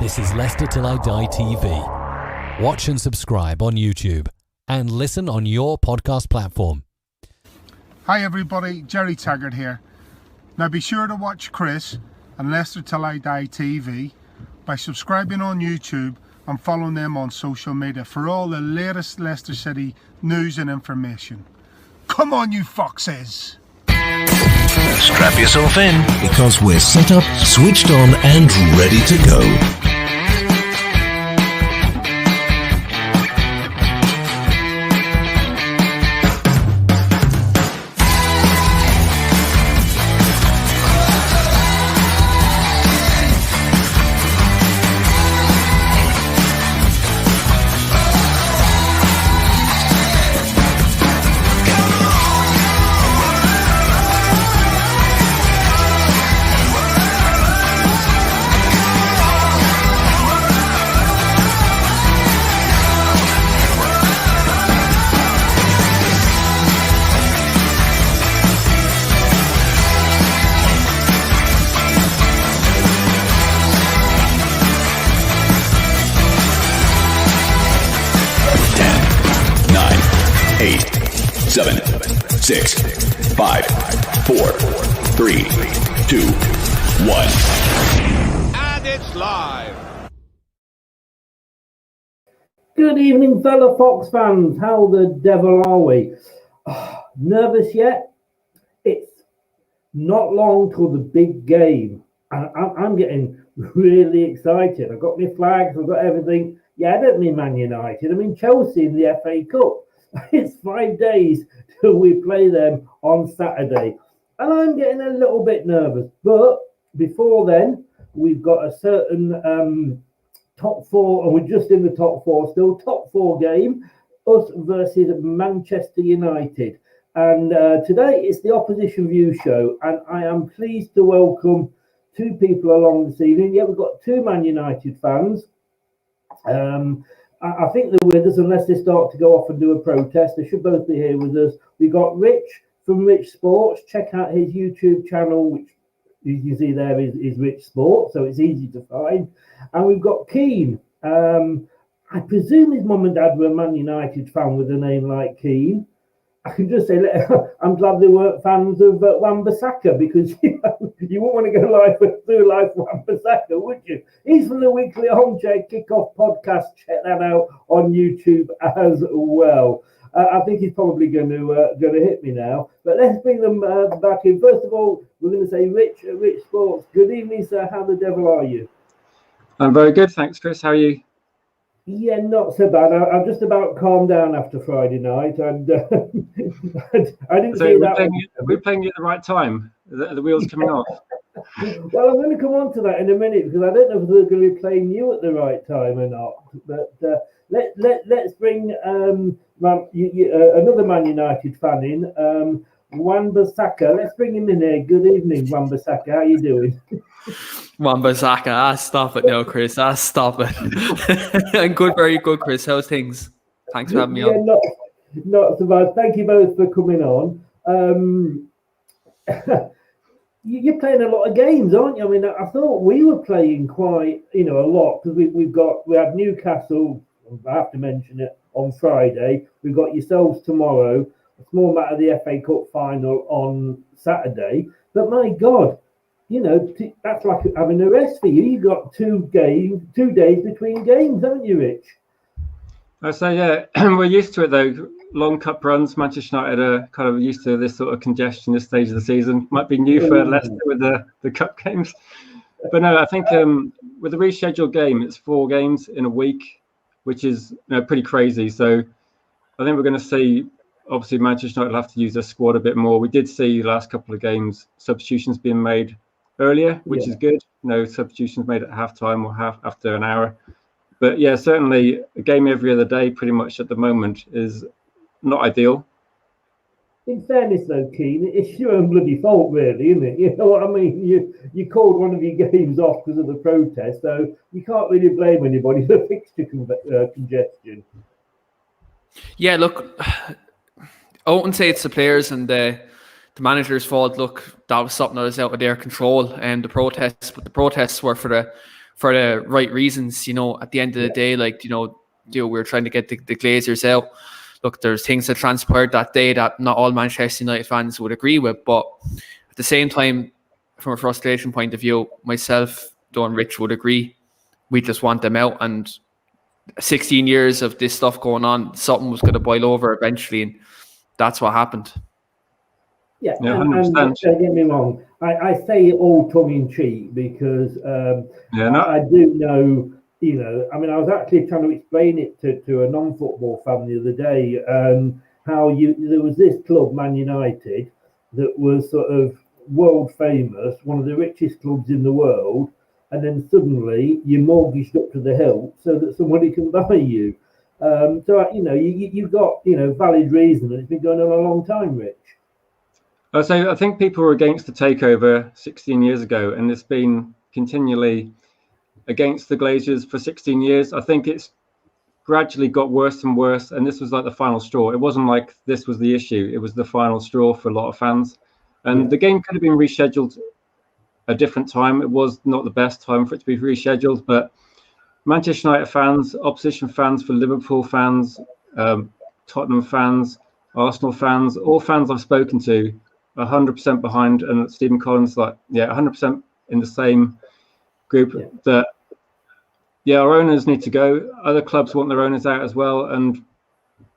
This is Leicester Till I Die TV. Watch and subscribe on YouTube and listen on your podcast platform. Hi everybody, Jerry Taggart here. Now be sure to watch Chris and Leicester Till I Die TV by subscribing on YouTube and following them on social media for all the latest Leicester City news and information. Come on you foxes! Strap yourself in because we're set up, switched on and ready to go. Seven, 6, 5, 4, 3, 2, 1. And it's live. Good evening, fellow Fox fans. How the devil are we? Nervous yet? It's not long till the big game. I'm getting really excited. I've got my flags, I've got everything. Yeah, I don't mean Man United. I mean Chelsea in the FA Cup. It's 5 days till we play them on Saturday. And I'm getting a little bit nervous. But before then, we've got a certain top four, and we're just in the top four still, top four game, us versus Manchester United. And today it's the Opposition View show, and I am pleased to welcome two people along this evening. Yeah, we've got two Man United fans. I think they're with us unless they start to go off and do a protest. They should both be here with us. We got Rich from Rich Sports. Check out his YouTube channel, which you can see there is Rich Sports, so it's easy to find. And we've got Keane. I presume his mum and dad were a Man United fan with a name like Keane. I can just say, I'm glad they weren't fans of Wan-Bissaka, because you wouldn't want to go live through life Wan-Bissaka, would you? He's from the Weekly Armchair Kickoff podcast. Check that out on YouTube as well. I think he's probably going to hit me now. But let's bring them back in. First of all, we're going to say Rich Sports. Good evening, sir. How the devil are you? I'm very good, thanks, Chris. How are you? Yeah, not so bad. I've just about calmed down after Friday night, and I didn't see that. We're playing you at the right time. The wheels coming off. Well, I'm going to come on to that in a minute, because I don't know if we're going to be playing you at the right time or not. But let's bring another Man United fan in, Wan-Bissaka. Let's bring him in here. Good evening, Wan-Bissaka. How are you doing? Wan-Bissaka, stop it now, Chris. Stop it. I'm good, very good, Chris. How's things? Thanks for having me on. Not so bad. Thank you both for coming on. You're playing a lot of games, aren't you? I mean, I thought we were playing quite, a lot, because we had Newcastle. I have to mention it on Friday. We've got yourselves tomorrow. A small matter of the FA Cup final on Saturday. But my God, that's like having a rest for you. You've got 2 days between games, haven't you, Rich? I say, yeah, we're used to it though. Long cup runs. Manchester United are kind of used to this sort of congestion this stage of the season. Might be new for Leicester with the cup games. But no, I think with the rescheduled game, it's 4 games in a week, which is pretty crazy. So I think we're going to see, obviously, Manchester United will have to use their squad a bit more. We did see the last couple of games substitutions being made earlier, which is good. No substitutions made at half-time or after an hour. But yeah, certainly a game every other day pretty much at the moment is not ideal. In fairness though, Keane, it's your own bloody fault really, isn't it? You know what I mean? You called one of your games off because of the protest, so you can't really blame anybody for fixture congestion. Yeah, look, I wouldn't say it's the players and the manager's fault. Look, that was something that was out of their control, and the protests were for for the right reasons. At the end of the day, like, we're trying to get the Glazers out. Look, there's things that transpired that day that not all Manchester United fans would agree with, but at the same time, from a frustration point of view, myself, Joe and Rich would agree. We just want them out, and 16 years of this stuff going on, something was going to boil over eventually, and that's what happened. Yeah, Yeah, and 100%. don't get me wrong, I say it all tongue-in-cheek because I do know, I was actually trying to explain it to a non-football fan the other day, how there was this club, Man United, that was sort of world famous, one of the richest clubs in the world, and then suddenly you're mortgaged up to the hilt so that somebody can buy you. You've got valid reason, and it's been going on a long time, Rich. So I think people were against the takeover 16 years ago, and it's been continually against the Glazers for 16 years. I think it's gradually got worse and worse, and this was like the final straw. It wasn't like this was the issue. It was the final straw for a lot of fans. And the game could have been rescheduled a different time. It was not the best time for it to be rescheduled, but Manchester United fans, opposition fans for Liverpool fans, Tottenham fans, Arsenal fans, all fans I've spoken to, 100% behind, and Stephen Collins, 100% in the same group that, our owners need to go. Other clubs want their owners out as well, and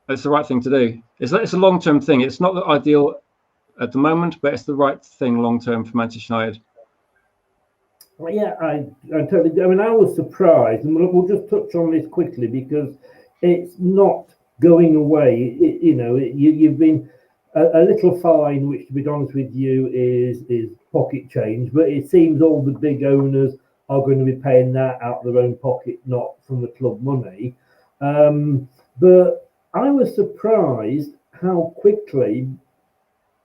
it's the right thing to do. It's a long-term thing. It's not the ideal at the moment, but it's the right thing long-term for Manchester United. Well, yeah, I totally. I was surprised, and we'll just touch on this quickly because it's not going away. You've been a little fine, which, to be honest with you, is pocket change. But it seems all the big owners are going to be paying that out of their own pocket, not from the club money. But I was surprised how quickly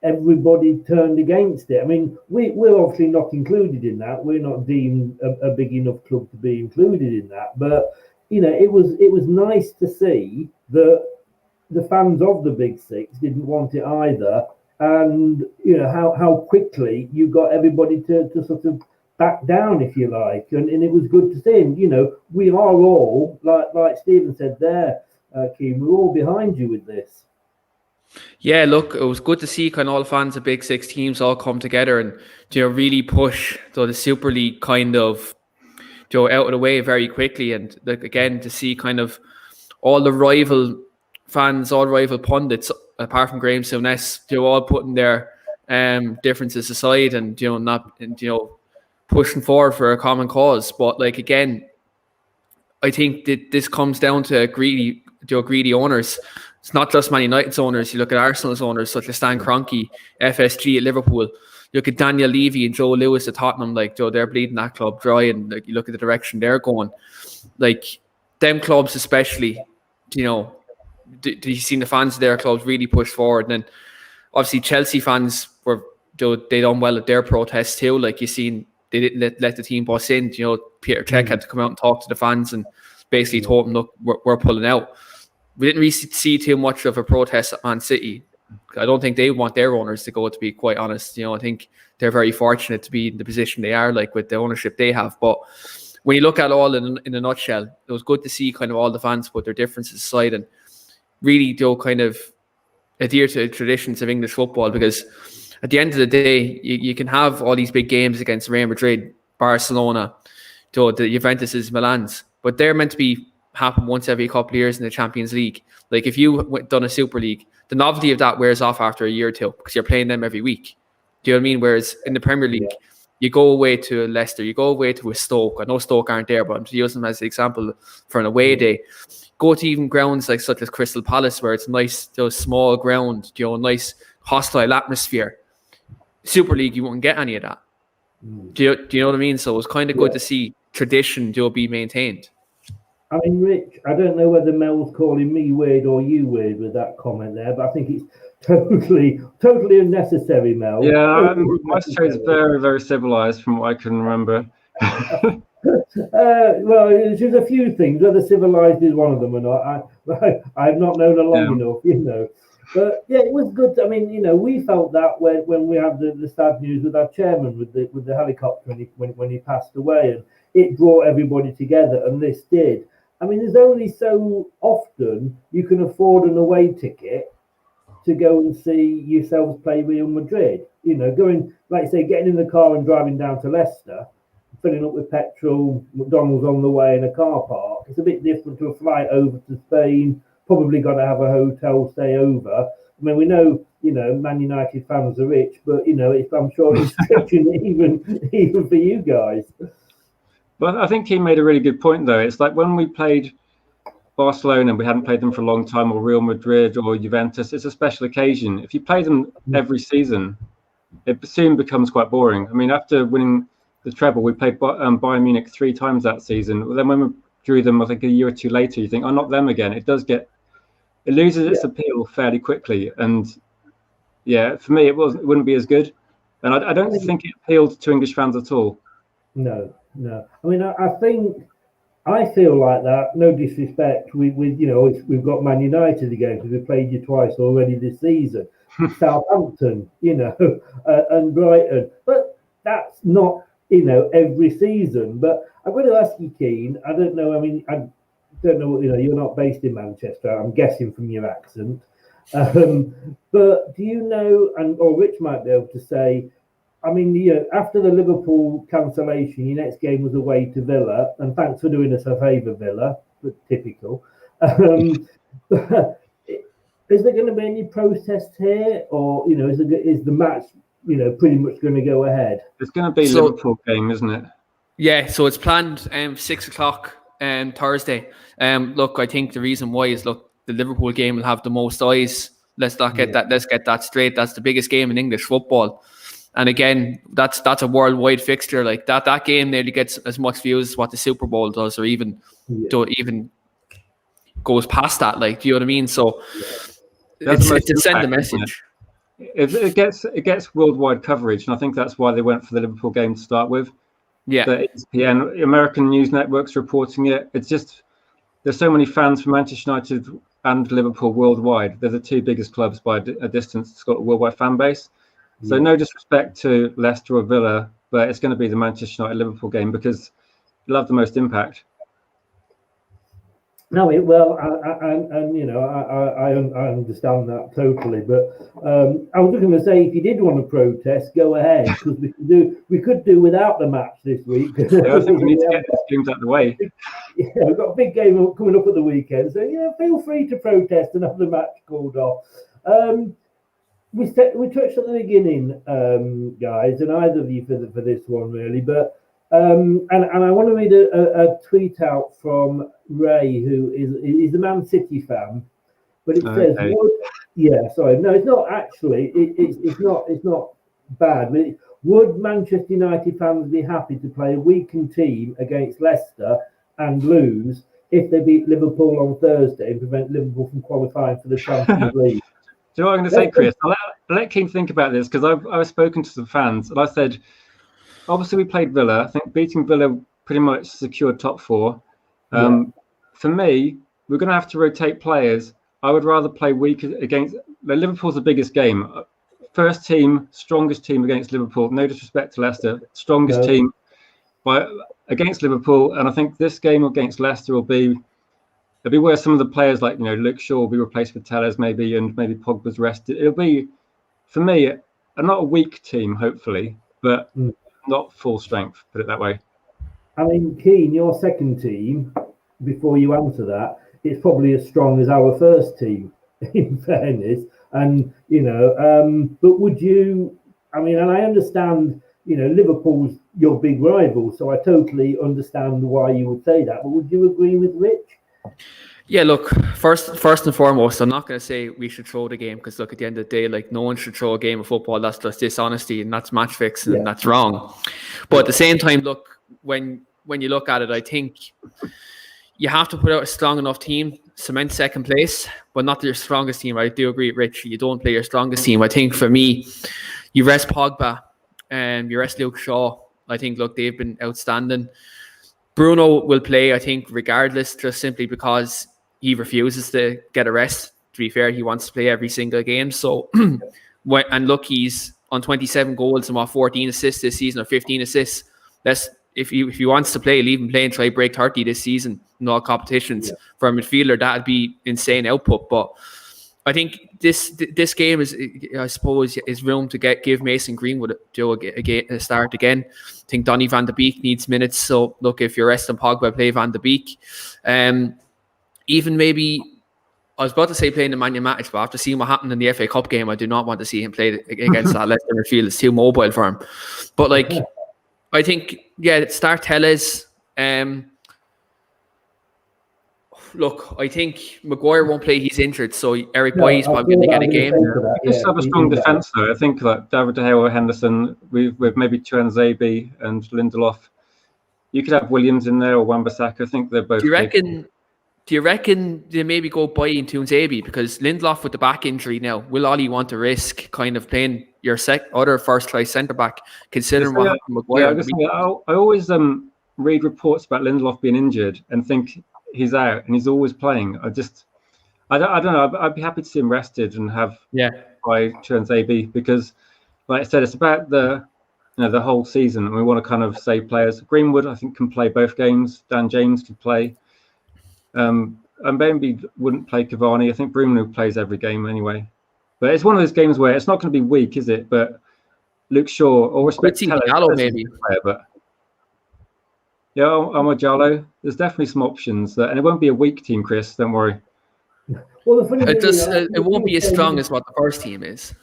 everybody turned against it. I mean, we're obviously not included in that. We're not deemed a big enough club to be included in that. But it was nice to see that the fans of the Big Six didn't want it either, and how quickly you got everybody to sort of back down, if you like, and it was good to see. And we are all like Stephen said there, Keane, we're all behind you with this. Yeah, look, it was good to see kind of all fans of Big Six teams all come together and really push the Super League kind of out of the way very quickly, and again to see kind of all the rival fans, all rival pundits, apart from Graham Souness, all putting their differences aside and pushing forward for a common cause. But again, I think that this comes down to greedy owners. It's not just Man United's owners. You look at Arsenal's owners, such as Stan Kroenke, FSG at Liverpool. You look at Daniel Levy and Joe Lewis at Tottenham. They're bleeding that club dry, and you look at the direction they're going. Them clubs, especially, do you see the fans of their clubs really push forward? And then, obviously, Chelsea fans they done well at their protests too. You seen they didn't let the team boss in. Peter Cech had to come out and talk to the fans and basically told them, "Look, we're pulling out." We didn't really see too much of a protest at Man City. I don't think they want their owners to go, to be quite honest. I think they're very fortunate to be in the position they are, with the ownership they have. But when you look at it all in a nutshell, it was good to see kind of all the fans put their differences aside and really kind of adhere to the traditions of English football, because at the end of the day, you can have all these big games against Real Madrid, Barcelona, the Juventus, Milan's, but they're meant to happen once every couple of years in the Champions League. If you done a Super League, the novelty of that wears off after a year or two because you're playing them every week. Do you know what I mean? Whereas in the Premier League, you go away to Leicester, you go away to a Stoke. I know Stoke aren't there, but I'm using them as an example for an away day. Go to even grounds such as Crystal Palace, where it's nice, small ground, nice hostile atmosphere. Super League, you won't get any of that. Do you know what I mean? So it was kind of good to see tradition be maintained. I mean, Rich, I don't know whether Mel's calling me weird or you weird with that comment there, but I think it's totally unnecessary, Mel. Yeah, my show is very, very civilized from what I can remember. Well, it's just a few things. Whether civilized is one of them or not, I've not known her long enough, But yeah, it was good. I mean, we felt that when we had the sad news with our chairman with the helicopter when he passed away, and it brought everybody together, and this did. I mean, there's only so often you can afford an away ticket to go and see yourselves play Real Madrid. Going, like I say, getting in the car and driving down to Leicester, filling up with petrol, McDonald's on the way, in a car park. It's a bit different to a flight over to Spain. Probably got to have a hotel stay over. I mean, we know, Man United fans are rich, but I'm sure it's stretching even for you guys. But I think he made a really good point, though. It's like when we played Barcelona and we hadn't played them for a long time, or Real Madrid or Juventus, it's a special occasion. If you play them every season, it soon becomes quite boring. I mean, after winning the treble, we played Bayern Munich 3 times that season. Then when we drew them, I think a year or two later, you think, oh, not them again. It loses its appeal fairly quickly. And yeah, for me, it wouldn't be as good. And I don't think it appealed to English fans at all. No. I mean, I feel like that. No disrespect. We've got Man United again because we played you twice already this season. Southampton, and Brighton, but that's not every season. But I'm going to ask you, Keane. I don't know. I mean, I don't know. You're not based in Manchester. I'm guessing from your accent. But do you know? Or Rich might be able to say. I mean, after the Liverpool cancellation, your next game was away to Villa, and thanks for doing us a favour, Villa, but typical. Is there going to be any protest here, or is the match pretty much going to go ahead? It's going to be a Liverpool game, isn't it? Yeah, so it's planned 6:00 Thursday. Look, I think the reason why is the Liverpool game will have the most eyes. Let's not get that. Let's get that straight. That's the biggest game in English football. And again, that's a worldwide fixture. Like that game nearly gets as much views as what the Super Bowl does, or even goes past that. Like, do you know what I mean? So it's to send a message. It gets worldwide coverage, and I think that's why they went for the Liverpool game to start with. Yeah, the ESPN, American news networks reporting it. It's just there's so many fans from Manchester United and Liverpool worldwide. They're the 2 biggest clubs by a distance. It's got a worldwide fan base. So no disrespect to Leicester or Villa, but it's going to be the Manchester United Liverpool game because you'll have the most impact. No, I understand that totally. But I was going to say, if you did want to protest, go ahead, because we could do without the match this week. Yeah, I think we need to get these games out of the way. Yeah, we've got a big game coming up at the weekend, so feel free to protest and have the match called off. We touched at the beginning, guys, and either of you for this one really, but and I want to read a tweet out from Ray, who is a Man City fan, but it says, it's not actually, it's not bad, but would Manchester United fans be happy to play a weakened team against Leicester and lose if they beat Liverpool on Thursday and prevent Liverpool from qualifying for the Champions League? Do you know what I'm going to say, Chris? I'll let Keane think about this because I've spoken to some fans and I said, obviously we played Villa. I think beating Villa pretty much secured top 4. For me, we're going to have to rotate players. I would rather play weak against Liverpool's the biggest game. First team, strongest team against Liverpool. No disrespect to Leicester, strongest team against Liverpool. And I think this game against Leicester will be where some of the players like Luke Shaw will be replaced with Tellez maybe, and maybe Pogba's rested. It'll be, for me, not a weak team, hopefully, but not full strength, put it that way. I mean, Keane, your second team, before you answer that, it's probably as strong as our first team, in fairness. And, but would you, I mean, and I understand, Liverpool's your big rival, so I totally understand why you would say that. But would you agree with Rich? Yeah, look, first and foremost, I'm not going to say we should throw the game because, look, at the end of the day, like, no one should throw a game of football. That's just dishonesty and that's match fixing and that's wrong. But at the same time, look, when you look at it, I think you have to put out a strong enough team, cement second place, but not your strongest team. I do agree, Rich. You don't play your strongest team. I think for me, you rest Pogba and you rest Luke Shaw. I think, look, they've been outstanding. Bruno will play, I think, regardless, just simply because he refuses to get a rest. be fair, he wants to play every single game. So, and look, he's on 27 goals and 14 assists this season, or 15 assists. If he wants to play, leave him play until he break 30 this season in all competitions. For a midfielder, that'd be insane output. But I think this game is, I suppose, is room to give Mason Greenwood a start again. I think Donny van de Beek needs minutes. So look, if you're resting Pogba, play Van de Beek. Even maybe, I was about to say playing the Man Utd, but after seeing what happened in the FA Cup game, I do not want to see him play against that Leicester midfield. It's too mobile for him. But like, I think, start Telles. Look, I think Maguire won't play. He's injured, so Eric Boy's probably going to get a game. We just have a strong defence, though. I think that David De Gea or Henderson, with maybe Tuanzebe and Lindelof. You could have Williams in there or Wan-Bissaka. I think they're both. Do you reckon they maybe go buy in Tuanzebe, because Lindelof with the back injury now? Will Ollie want to risk kind of playing your other first choice centre back, considering what happened with Maguire? I always read reports about Lindelof being injured and think he's out, and he's always playing. I don't know. I'd be happy to see him rested and have by Tuanzebe, because, like I said, it's about the whole season, and we want to kind of save players. Greenwood, I think, can play both games. Dan James could play. And maybe wouldn't play Cavani. I think Bruno plays every game anyway. But it's one of those games where it's not going to be weak, is it? But Luke Shaw, or respect Diallo maybe. Player, but Jallo. There's definitely some options, and it won't be a weak team, Chris. Don't worry. Well, the funny it won't be as strong as what the first team is.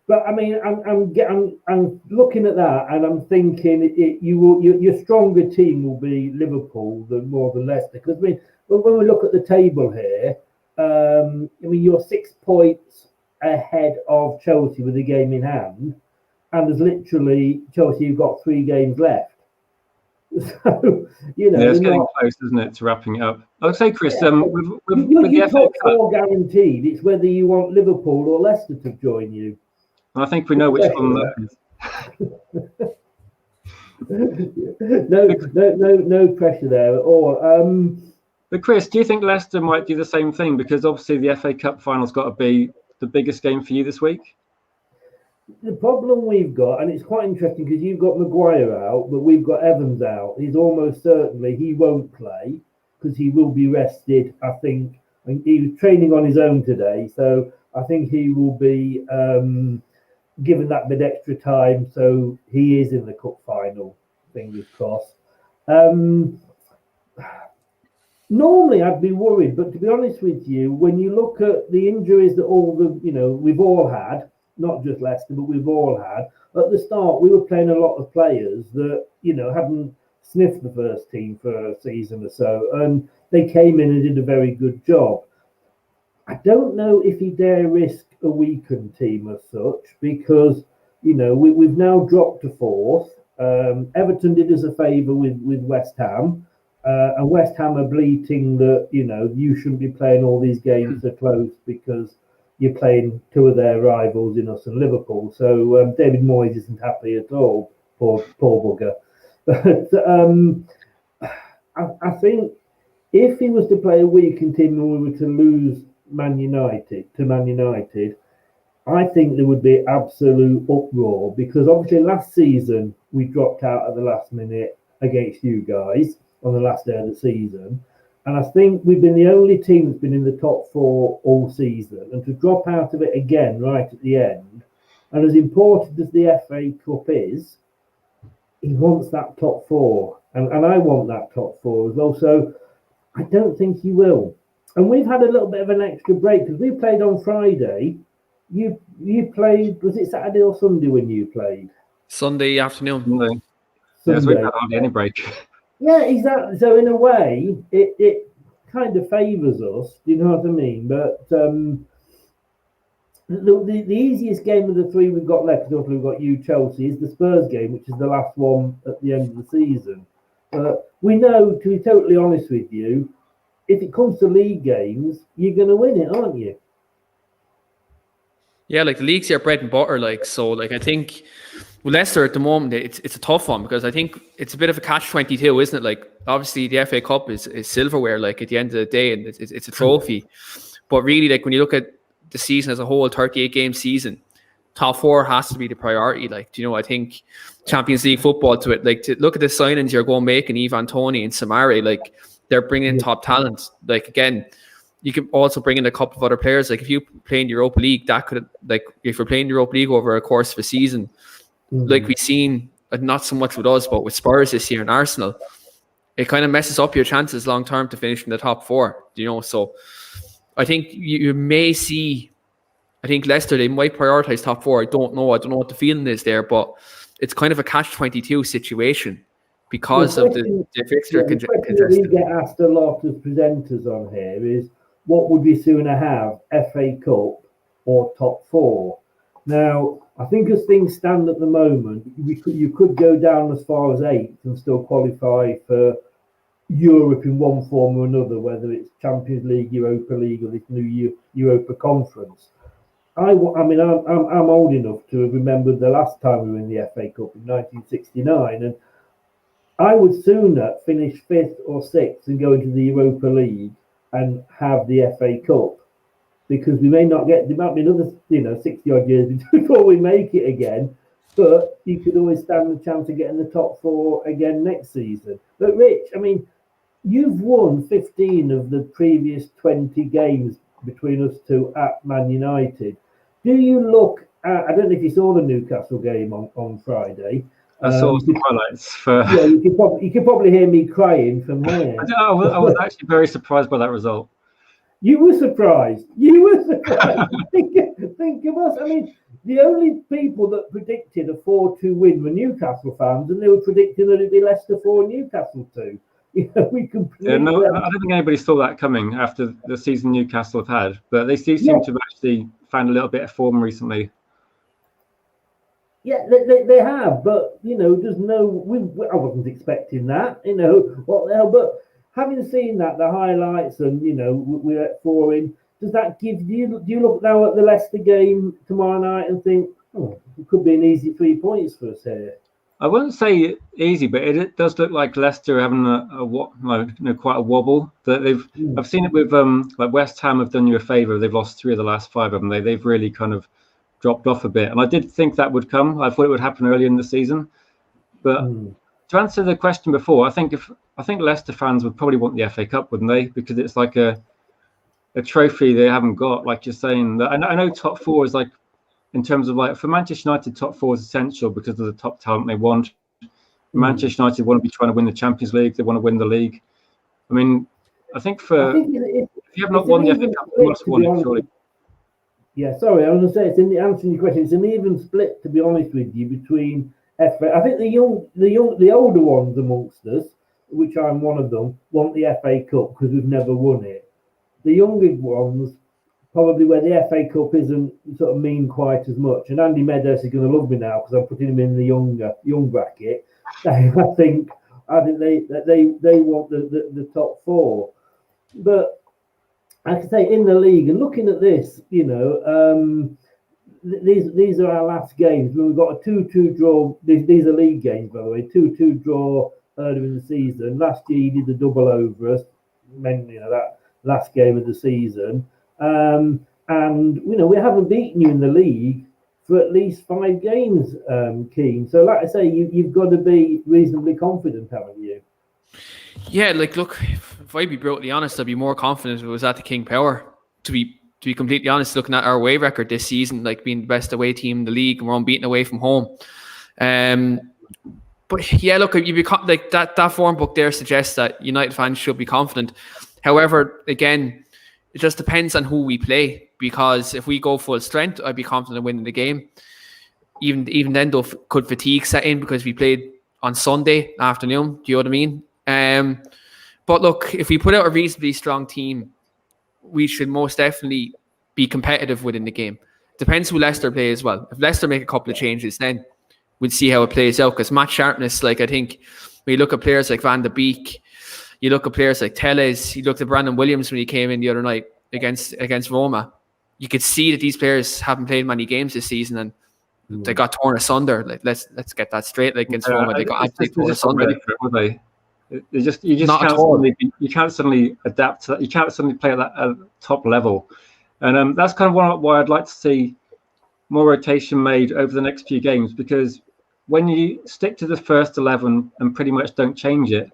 But I mean, I'm looking at that, and I'm thinking your stronger team will be Liverpool more than Leicester. Because I mean, when we look at the table here, I mean, you're 6 points ahead of Chelsea with a game in hand, and there's literally Chelsea who've got 3 games left. So it's getting close, isn't it, to wrapping it up? I'd say, Chris, with the FA top 4 guaranteed. It's whether you want Liverpool or Leicester to join you. I think we know which one that is. No pressure there at all. But Chris, do you think Leicester might do the same thing? Because obviously the FA Cup final's got to be the biggest game for you this week. The problem we've got, and it's quite interesting because you've got Maguire out, but we've got Evans out. He's almost certainly he won't play because he will be rested. I think he was training on his own today, so I think he will be given that bit extra time, so he is in the cup final. Fingers crossed. Normally, I'd be worried, but to be honest with you, when you look at the injuries that we've all had, not just Leicester, but we've all had at the start, we were playing a lot of players that hadn't sniffed the first team for a season or so, and they came in and did a very good job. I don't know if he dare risk a weakened team as such, because we've now dropped to 4th. Everton did us a favour with West Ham, and West Ham are bleating that you shouldn't be playing all these games so close because you're playing 2 of their rivals in us and Liverpool. So David Moyes isn't happy at all. Poor bugger. But I think if he was to play a weakened team and we were to lose Man United, I think there would be absolute uproar, because obviously last season we dropped out at the last minute against you guys on the last day of the season, and I think we've been the only team that's been in the top 4 all season, and to drop out of it again right at the end, and as important as the FA Cup is, he wants that top 4, and I want that top 4 as well, so I don't think he will. And we've had a little bit of an extra break because we played on Friday. You played, was it Saturday or Sunday when you played? Sunday afternoon. Sunday. Yes, we've had hardly any break. Yeah, exactly. So in a way, it kind of favours us. Do you know what I mean? But the easiest game of the 3 we've got left, because we've got you, Chelsea, is the Spurs game, which is the last one at the end of the season. We know, to be totally honest with you, if it comes to league games, you're going to win it, aren't you? Yeah, like the league's your bread and butter, I think with Leicester at the moment, it's a tough one, because I think it's a bit of a catch-22, isn't it? Like, obviously the FA Cup is silverware, at the end of the day, and it's a trophy. But really, like when you look at the season as a whole, 38 game season, top 4 has to be the priority. Like, you know, I think Champions League football to it. Like, to look at the signings you're going making, Ivan Toney and Samari, like they're bringing in top talent. Like, again, you can also bring in a couple of other players. Like if you play in the Europa League, that could, like if you're playing the Europa League over a course of a season, like we've seen, not so much with us, but with Spurs this year and Arsenal, it kind of messes up your chances long term to finish in the top 4. You know, so I think you may see. I think Leicester, they might prioritise top 4. I don't know what the feeling is there, but it's kind of a catch-22 situation because of the fixture congestion. We get asked a lot as presenters on here is, what would we sooner have, FA Cup or top 4? Now, I think as things stand at the moment, you could go down as far as 8th and still qualify for Europe in one form or another, whether it's Champions League, Europa League, or this new Europa Conference. I mean, I'm old enough to have remembered the last time we were in the FA Cup in 1969, and I would sooner finish 5th or 6th and go into the Europa League and have the FA Cup, because we may not get, there might be another 60 odd years before we make it again, but you could always stand the chance of getting the top 4 again next season. But Rich, I mean, you've won 15 of the previous 20 games between us two at Man United. Do you look at, I don't know if you saw the Newcastle game on Friday. I saw some highlights for. Yeah, you could probably hear me crying from there. I was actually very surprised by that result. You were surprised. Think of us. I mean, the only people that predicted a 4-2 win were Newcastle fans, and they were predicting that it'd be Leicester 4, Newcastle 2. We can. I don't think anybody saw that coming after the season Newcastle have had, but they seem to have actually found a little bit of form recently. Yeah, they have, but there's no. I wasn't expecting that. What the hell? But having seen that, the highlights, and we're at 4 in. Does that give you? Do you look now at the Leicester game tomorrow night and think, it could be an easy 3 points for us here? I wouldn't say easy, but it does look like Leicester having quite a wobble. That I've seen it with like West Ham have done you a favour. They've lost 3 of the last 5 of them. They've really kind of dropped off a bit, and I did think that would come. I thought it would happen early in the season, but to answer the question before, I think Leicester fans would probably want the FA Cup, wouldn't they? Because it's like a trophy they haven't got. Like you're saying, that I know top 4 is like. In terms of like for Manchester United, top 4 is essential because of the top talent they want. Manchester United want to be trying to win the Champions League. They want to win the league. I mean, I think if you have not won the FA Cup, you must have won it, surely. Yeah, sorry, I was going to say, it's in the answering your question. It's an even split, to be honest with you, between FA. I think the older ones amongst us, which I'm one of them, want the FA Cup because we've never won it. The younger ones, probably where the FA Cup isn't sort of mean quite as much. And Andy Meadows is going to love me now because I'm putting him in the young bracket. I think they want the top 4. But I can say in the league, and looking at this, these are our last games. We've got a 2-2 draw. These are league games, by the way. 2-2 draw earlier in the season. Last year, he did the double over us. That last game of the season. And we haven't beaten you in the league for at least 5 games, Keane. So, like I say, you've got to be reasonably confident, haven't you? Yeah, look, if I'd be brutally honest, I'd be more confident if it was at the King Power. To be completely honest, looking at our away record this season, like being the best away team in the league, and we're unbeaten away from home. But yeah, look, you become like that form book there suggests that United fans should be confident. However, again, it just depends on who we play, because if we go full strength, I'd be confident of winning the game. Even then, though, could fatigue set in because we played on Sunday afternoon. Do you know what I mean? But look, if we put out a reasonably strong team, we should most definitely be competitive within the game. Depends who Leicester play as well. If Leicester make a couple of changes, then we'll see how it plays out. Because match sharpness, like I think, when you look at players like Van de Beek, you look at players like Telles, you look at Brandon Williams when he came in the other night against Roma, you could see that these players haven't played many games this season and they got torn asunder. Like let's get that straight. Like against Roma, they got absolutely torn asunder. You just Not at can't all. you can't suddenly adapt to that. You can't suddenly play at that top level, and that's kind of why I'd like to see more rotation made over the next few games, because when you stick to the first 11 and pretty much don't change it,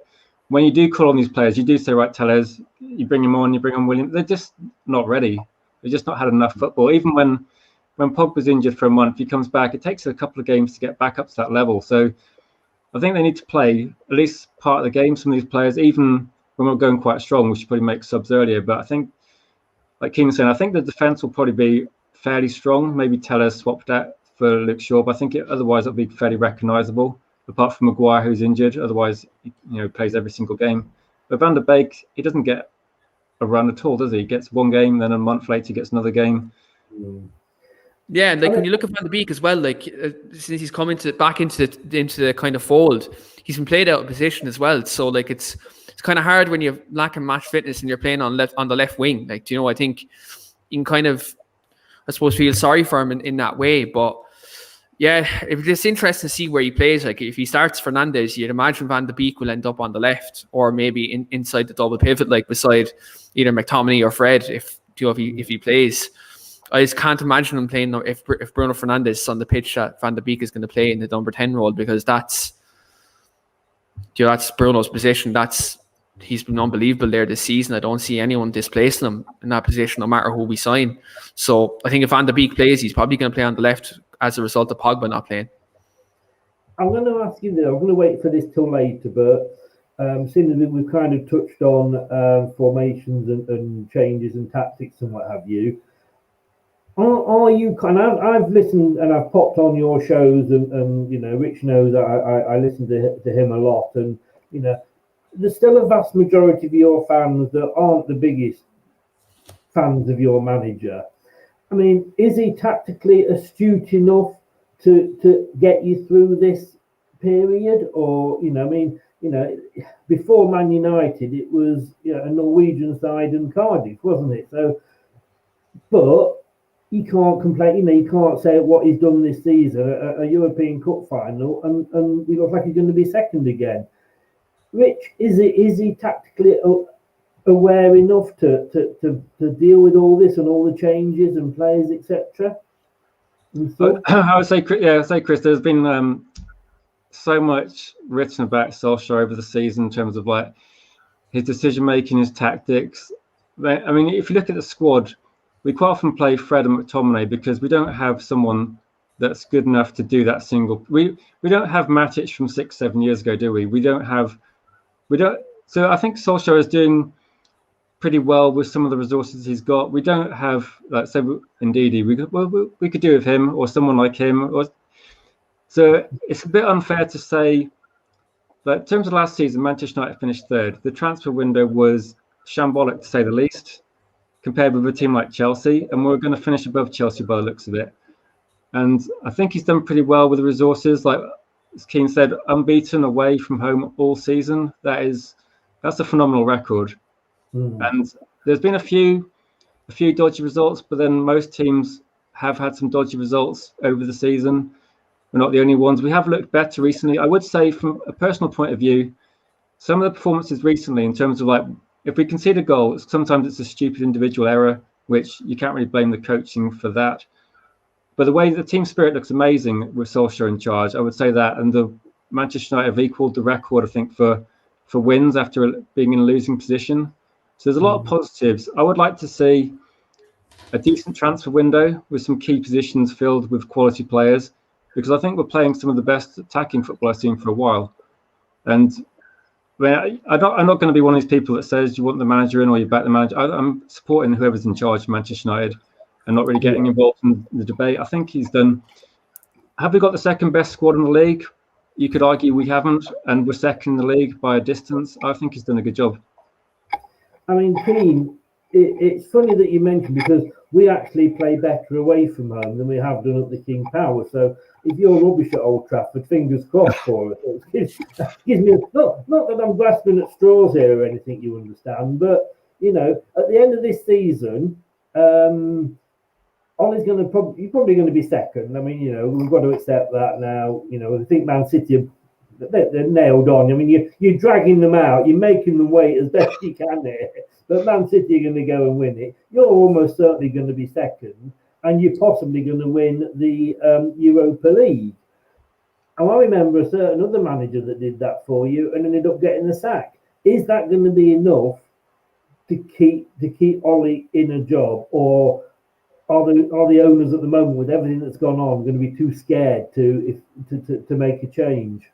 when you do call on these players, you do say, right, Tellez, you bring him on, you bring on William. They're just not ready. They've just not had enough football. Even when Pogba's injured for a month, he comes back. It takes a couple of games to get back up to that level. So I think they need to play at least part of the game, some of these players, even when we're going quite strong. We should probably make subs earlier. But I think, like Keenan saying, I think the defence will probably be fairly strong. Maybe Tellez swapped out for Luke Shaw, but I think otherwise it'll be fairly recognisable, apart from Maguire, who's injured. Otherwise, plays every single game. But Van der Beek, he doesn't get a run at all, does he? He gets one game, then a month later he gets another game. Yeah, and when you look at Van der Beek as well, since he's come back into the kind of fold, he's been played out of position as well. So it's kind of hard when you're lacking match fitness and you're playing on the left wing. I think you can kind of, I suppose, feel sorry for him in that way. But yeah, it's interesting to see where he plays. If he starts Fernandes, you'd imagine Van der Beek will end up on the left, or maybe inside the double pivot, beside either McTominay or Fred, if he plays. I just can't imagine him playing if Bruno Fernandes is on the pitch that Van der Beek is going to play in the number 10 role, because that's Bruno's position. He's been unbelievable there this season. I don't see anyone displacing him in that position, no matter who we sign. So I think if Van der Beek plays, he's probably going to play on the left as a result of Pogba not playing. I'm going to ask you this. I'm going to wait for this till later, but seeing as we've kind of touched on formations and changes and tactics and what have you, are you kind of? I've listened and I've popped on your shows, and Rich knows that I listen to him a lot, and there's still a vast majority of your fans that aren't the biggest fans of your manager. I mean, is he tactically astute enough to get you through this period, or before Man United it was a Norwegian side and Cardiff, wasn't it? So, but you can't complain. You can't say what he's done this season, a European Cup final, and he looks like he's going to be second again. Rich, is he tactically aware enough to deal with all this and all the changes and players, etc.? I would say, Chris, there's been so much written about Solskjaer over the season in terms of his decision making, his tactics. I mean, if you look at the squad, we quite often play Fred and McTominay because we don't have someone that's good enough to do that single. We don't have Matic from 6-7 years ago, do we? We don't. So I think Solskjaer is doing pretty well with some of the resources he's got. We don't have, say, Ndidi. We could do with him or someone like him. So it's a bit unfair to say that in terms of last season, Manchester United finished third. The transfer window was shambolic, to say the least, compared with a team like Chelsea, and we're going to finish above Chelsea by the looks of it. And I think he's done pretty well with the resources. Like as Keane said, unbeaten away from home all season. That's a phenomenal record. And there's been a few dodgy results, but then most teams have had some dodgy results over the season. We're not the only ones. We have looked better recently. I would say, from a personal point of view, some of the performances recently, in terms of if we concede a goal, sometimes it's a stupid individual error, which you can't really blame the coaching for that. But the way the team spirit looks amazing with Solskjaer in charge, I would say that. And the Manchester United have equalled the record, I think, for wins after being in a losing position. So there's a lot of positives. I would like to see a decent transfer window with some key positions filled with quality players, because I think we're playing some of the best attacking football I've seen for a while. And I'm not going to be one of these people that says you want the manager in or you back the manager. I'm supporting whoever's in charge of Manchester United and not really getting involved in the debate. I think he's done. Have we got the second best squad in the league? You could argue we haven't, and we're second in the league by a distance. I think he's done a good job. I mean, Keane, it's funny that you mentioned, because we actually play better away from home than we have done at the King Power. So if you're rubbish at Old Trafford, fingers crossed for us. It gives me not that I'm grasping at straws here or anything, you understand, but at the end of this season, Ollie's you're probably going to be second. I mean, we've got to accept that now. I think Man City are they're nailed on. I mean, you're dragging them out, you're making them wait as best you can there. But Man City are going to go and win it. You're almost certainly going to be second, and you're possibly going to win the Europa League. And I remember a certain other manager that did that for you and ended up getting the sack. Is that going to be enough to keep Ollie in a job, or are the owners at the moment, with everything that's gone on, going to be too scared to make a change?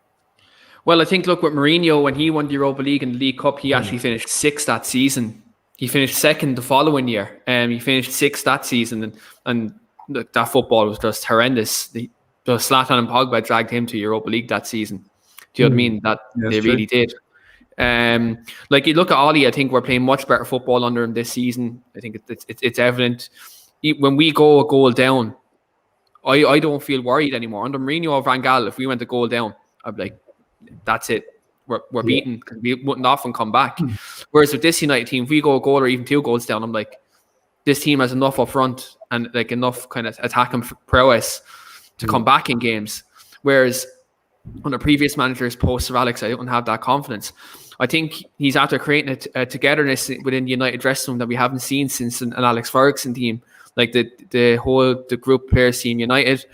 Well, I think, look, with Mourinho, when he won the Europa League and the League Cup, he actually finished sixth that season. He finished second the following year. He finished sixth that season, and that football was just horrendous. Zlatan and Pogba dragged him to Europa League that season. Do you know what I mean? That they really did. Like, you look at Ollie, I think we're playing much better football under him this season. I think it's evident. When we go a goal down, I don't feel worried anymore. Under Mourinho or Van Gaal, if we went a goal down, I'd be like, that's it. We're beaten, because we wouldn't often come back. Whereas with this United team, if we go a goal or even 2 goals down, I'm like, this team has enough up front and like enough kind of attacking prowess to come back in games. Whereas under previous managers post Sir Alex, I don't have that confidence. I think he's after creating a togetherness within the United dressing room that we haven't seen since an Alex Ferguson team. Like the group players team United.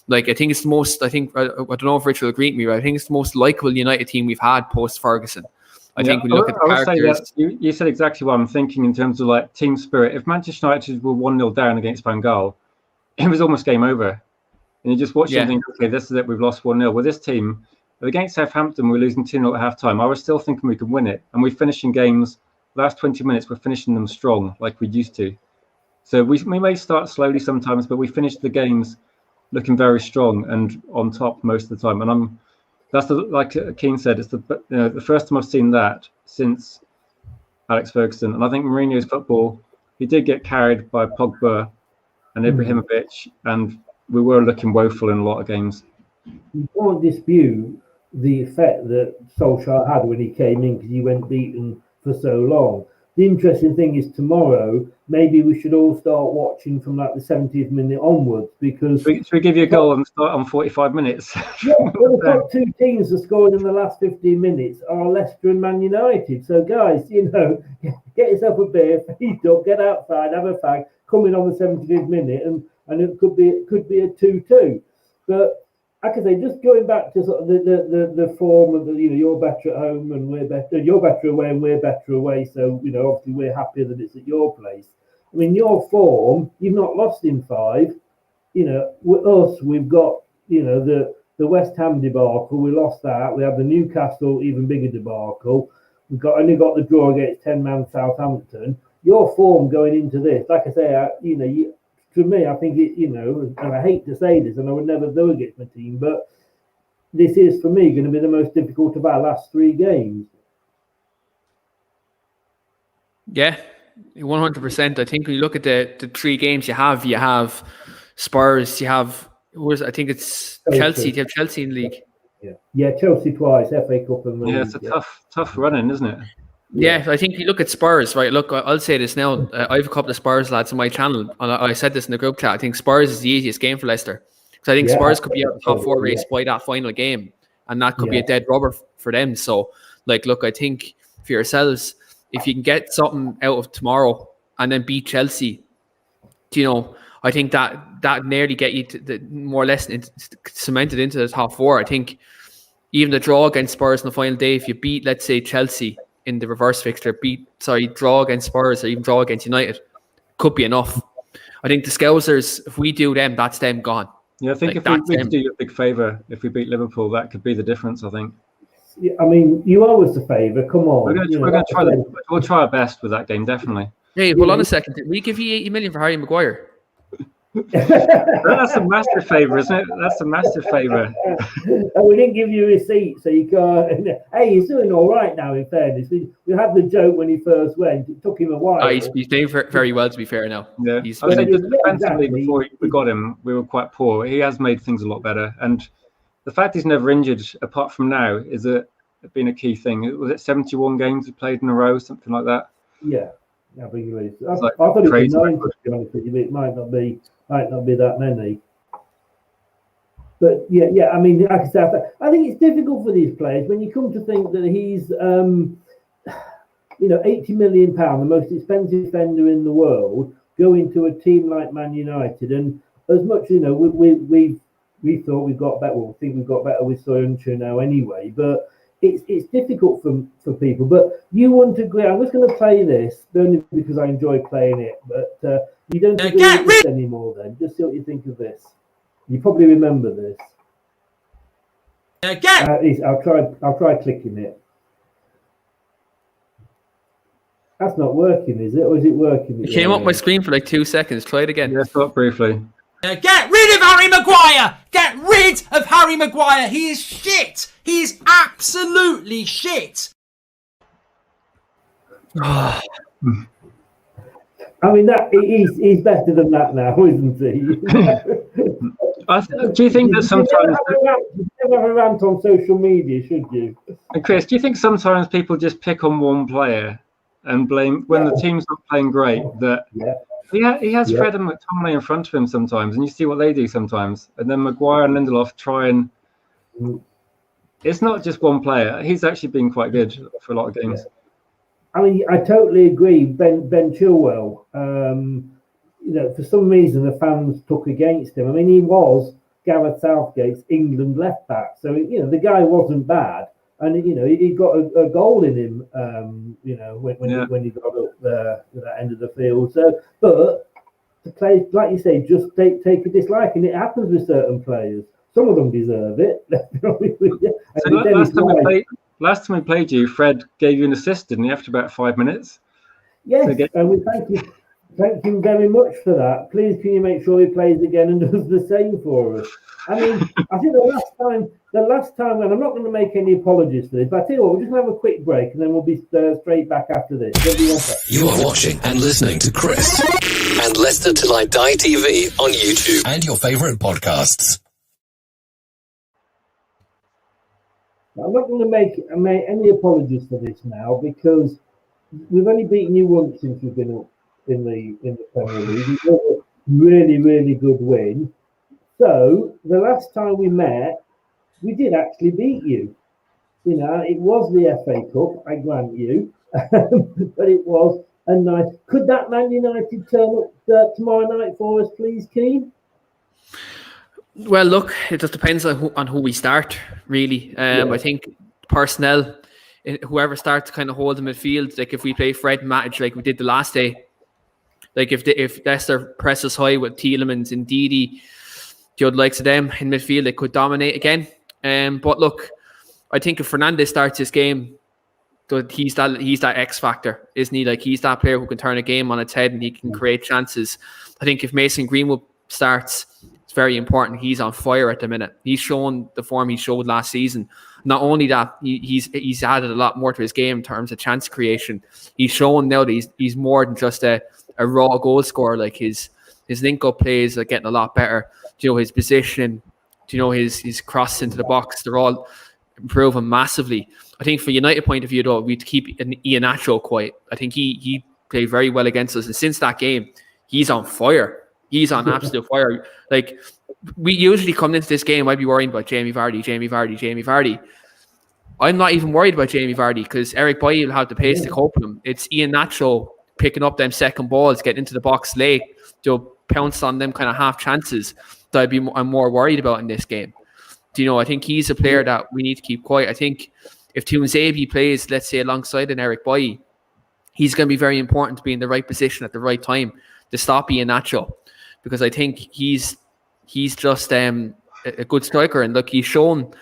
Like, I think it's the most, I don't know if Rich will agree with me, but I think it's the most likeable United team we've had post Ferguson. I think we look at the characters. You said exactly what I'm thinking in terms of like team spirit. If Manchester United were 1-0 down against Van Gaal, it was almost game over. And you just watch it and think, okay, this is it, we've lost 1-0. With this team, against Southampton, we're losing 2-0 at half time. I was still thinking we could win it. And we're finishing games, last 20 minutes, we're finishing them strong like we used to. So we may start slowly sometimes, but we finish the games looking very strong and on top most of the time. And like Keane said, it's the first time I've seen that since Alex Ferguson. And I think Mourinho's football, he did get carried by Pogba and Ibrahimovic, and we were looking woeful in a lot of games. You can't dispute the effect that Solskjaer had when he came in, because he went beaten for so long. The interesting thing is, tomorrow, maybe we should all start watching from like the 70th minute onwards, because... Should we give you a goal and start on 45 minutes? Yeah, well, the top 2 teams that scored in the last 15 minutes are Leicester and Man United. So, guys, get yourself a beer, feed up, get outside, have a fag, come in on the 75th minute, and it could be a 2-2. But like I say, just going back to sort of the form of you're better at home and we're better, you're better away and we're better away. So obviously we're happier that it's at your place. I mean, your form, you've not lost in 5. With us, we've got the West Ham debacle. We lost that. We have the Newcastle even bigger debacle. We've only got the draw against 10-man Southampton. Your form going into this, like I say, to me, I think and I hate to say this, and I would never do against my team, but this is for me going to be the most difficult of our last 3 games. Yeah, 100%. I think when you look at the 3 games you have Spurs, you have I think it's Chelsea. You have Chelsea in the league. Yeah, Chelsea twice, FA Cup and league. Yeah, it's a tough running, isn't it? Yeah, I think you look at Spurs, right? Look, I'll say this now. I have a couple of Spurs lads on my channel, and I said this in the group chat. I think Spurs is the easiest game for Leicester. So I think Spurs could be out the top 4 race by that final game, and that could be a dead rubber for them. So, look, I think for yourselves, if you can get something out of tomorrow and then beat Chelsea, I think that nearly get you to more or less cemented into the top 4. I think even the draw against Spurs on the final day, if you beat, let's say, Chelsea in the reverse fixture, draw against Spurs or even draw against United, could be enough. I think the Scousers, if we do them, that's them gone. Yeah, I think if we do you a big favour, if we beat Liverpool, that could be the difference, I think. Yeah, I mean, you owe us a favour, come on. We're going to try we'll try our best with that game, definitely. Hey, hold on a second. Did we give you 80 million for Harry Maguire? That's a massive favour, isn't it? That's a massive favour. And we didn't give you a receipt, so you can't. Hey, he's doing all right now, in fairness. We had the joke when he first went. It took him a while. He's doing very well, to be fair now. Yeah. I would say just defensively, before we got him, we were quite poor. He has made things a lot better. And the fact he's never injured, apart from now, is been a key thing. Was it 71 games he played in a row, something like that? Yeah. I think it is. I thought it was 9, to be honest with you. It might not be that many. But yeah. I mean, like I said, I think it's difficult for these players when you come to think that he's, £80 million, the most expensive defender in the world, going to a team like Man United, and as much we thought we've got better. Well, we think we've got better with Soyuncu now anyway, but it's difficult for people. But you wouldn't agree. I'm just going to play this only because I enjoy playing it. But you don't agree with this anymore. Then just see what you think of this. You probably remember this. I'll try clicking it. That's not working, is it? Or is it working? It came up my screen for like 2 seconds. Try it again. Yeah, stop briefly. Get rid of Harry Maguire! Get rid of Harry Maguire! He is shit! He is absolutely shit! I mean, he's better than that now, isn't he? Do you think that sometimes... You never have a rant on social media, should you? And Chris, do you think sometimes people just pick on one player and blame when the team's not playing great? That he has Fred and McTominay in front of him sometimes, and you see what they do sometimes. And then Maguire and Lindelof try and... It's not just one player. He's actually been quite good for a lot of games. I mean, I totally agree. Ben Chilwell, for some reason the fans took against him. I mean, he was Gareth Southgate's England left back, so the guy wasn't bad, and he got a goal in him. When he got up there at that end of the field. So, but the players, like you say, just take a dislike, and it happens with certain players. Some of them deserve it. Last time we played you, Fred gave you an assist, didn't he, after about 5 minutes? Yes, and we thank him very much for that. Please, can you make sure he plays again and does the same for us? I mean, I think the last time, and I'm not going to make any apologies for this, but I tell you what, we're just going to have a quick break and then we'll be straight back after this. You are watching and listening to Chris and Leicester Till I Die TV on YouTube and your favourite podcasts. I'm not going to make any apologies for this now because we've only beaten you once since we've been up in the Premier League. It was a really, really good win. So the last time we met, we did actually beat you. It was the FA Cup, I grant you, but it was a nice. Could that Man United turn up tomorrow night for us, please, Keane? Well, look, it just depends on who we start, really. I think personnel, whoever starts to kind of hold the midfield, like if we play Fred and Matic like we did the last day, like if Leicester presses high with Tielemans and Ndidi, the other likes of them in midfield, they could dominate again. But look, I think if Fernandes starts this game, he's that X factor, isn't he? Like he's that player who can turn a game on its head and he can create chances. I think if Mason Greenwood starts, it's very important. He's on fire at the minute. He's shown the form he showed last season. Not only that, he's added a lot more to his game in terms of chance creation. He's shown now that he's more than just a raw goal scorer. Like his link-up plays are getting a lot better. His positioning, his cross into the box, they're all improving massively. I think for United point of view, though, we'd keep Iheanacho quiet. I think he played very well against us. And since that game, he's on fire. He's on absolute fire. Like, we usually come into this game, I'd be worried about Jamie Vardy. I'm not even worried about Jamie Vardy because Eric Bailly will have the pace to cope with him. It's Iheanacho picking up them second balls, getting into the box late, pounce on them kind of half chances that I'm more worried about in this game. I think he's a player that we need to keep quiet. I think if Tuanzebe plays, let's say, alongside an Eric Bailly, he's going to be very important to be in the right position at the right time to stop Iheanacho, because I think he's just a good striker. And look, he's shown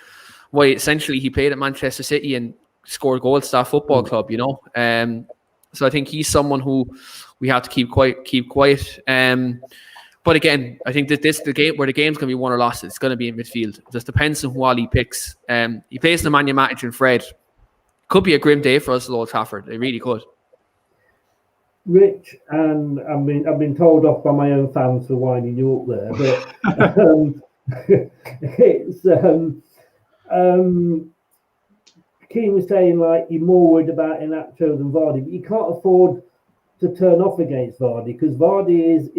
why essentially he played at Manchester City and scored goals to that football club, So I think he's someone who we have to keep quiet. But again, I think that the game where the game's going to be won or lost, it's going to be in midfield. It just depends on who all he picks. He plays Nemanja Matic and Fred. Could be a grim day for us at Old Trafford. It really could. Rich, and I've been told off by my own fans for winding you up there, but it's Keane was saying like you're more worried about Iheanacho than Vardy, but you can't afford to turn off against Vardy because Vardy is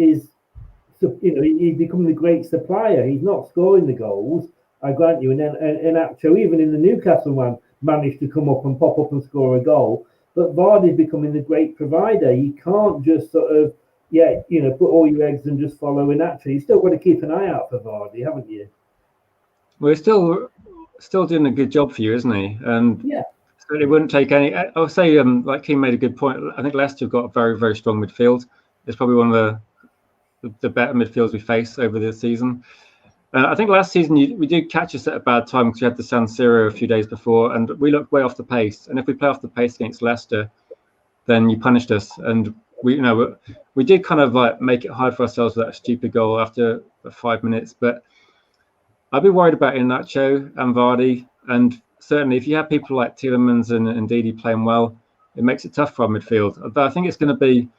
he's become the great supplier. He's not scoring the goals, I grant you. And then in actual, even in the Newcastle one, managed to come up and pop up and score a goal. But Vardy's becoming the great provider. You can't just sort of, put all your eggs and just follow in actually. You still got to keep an eye out for Vardy, haven't you? Well, he's still doing a good job for you, isn't he? And so it wouldn't take any. I would say, like Keane made a good point. I think Leicester have got a very, very strong midfield. It's probably one of the better midfields we face over the season. I think last season we did catch us at a bad time because we had the San Siro a few days before, and we looked way off the pace. And if we play off the pace against Leicester, then you punished us. And we did kind of like make it hard for ourselves with that stupid goal after 5 minutes. But I'd be worried about Iheanacho and Vardy, and certainly if you have people like Tielemans and Ndidi playing well, it makes it tough for our midfield. But I think it's going to be